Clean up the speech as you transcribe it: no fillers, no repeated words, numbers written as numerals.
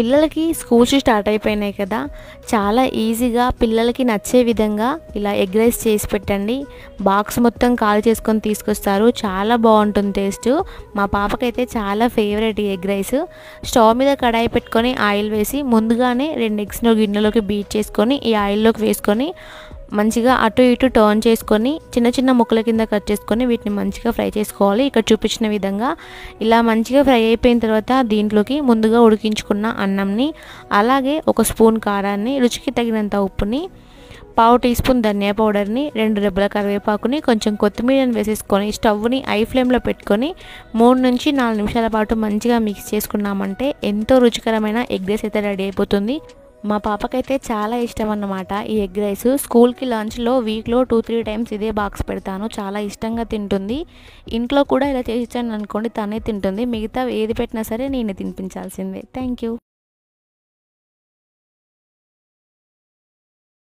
పిల్లలకి schools start అయిపోయినాయి కదా, చాలా ఈజీగా పిల్లలకి నచ్చే విధంగా ఇలా ఎగ్ రైస్ చేసి పెట్టండి. బాక్స్ మొత్తం ఖాళీ చేసుకొని తీసుకొస్తారు. చాలా బాగుంటుంది టేస్ట్. మా పాపకైతే చాలా ఫేవరెట్ ఈ ఎగ్ రైస్. స్టవ్ మీద కడాయి పెట్టుకొని ఆయిల్ వేసి ముందుగానే 2 ఎగ్స్ను గిన్నెలోకి బీట్ చేసుకొని ఈ ఆయిల్లోకి వేసుకొని మంచిగా అటు ఇటు టర్న్ చేసుకొని చిన్న చిన్న ముక్కల కింద కట్ చేసుకొని వీటిని మంచిగా ఫ్రై చేసుకోవాలి. ఇక్కడ చూపించిన విధంగా ఇలా మంచిగా ఫ్రై అయిపోయిన తర్వాత దీంట్లోకి ముందుగా ఉడికించుకున్న అన్నంని, అలాగే 1 స్పూన్ కారాన్ని, రుచికి తగినంత ఉప్పుని, 1/2 టీ స్పూన్ ధనియా పౌడర్ని, 2 రెబ్బల కరివేపాకుని, కొంచెం కొత్తిమీరని వేసేసుకొని స్టవ్ని హై ఫ్లేమ్లో పెట్టుకొని 3 నుంచి 4 నిమిషాల పాటు మంచిగా మిక్స్ చేసుకున్నామంటే ఎంతో రుచికరమైన ఎగ్ రైస్ అయితే రెడీ అయిపోతుంది. మా పాపకైతే చాలా ఇష్టం అన్నమాట ఈ ఎగ్ రైస్. స్కూల్కి లంచ్లో వీక్లో 2-3 టైమ్స్ ఇదే బాక్స్ పెడతాను. చాలా ఇష్టంగా తింటుంది. ఇంట్లో కూడా ఇలా చేసి ఇచ్చాను అనుకోండి, తనే తింటుంది. మిగతా ఏది పెట్టినా సరే నేనే తినిపించాల్సిందే. Thank you.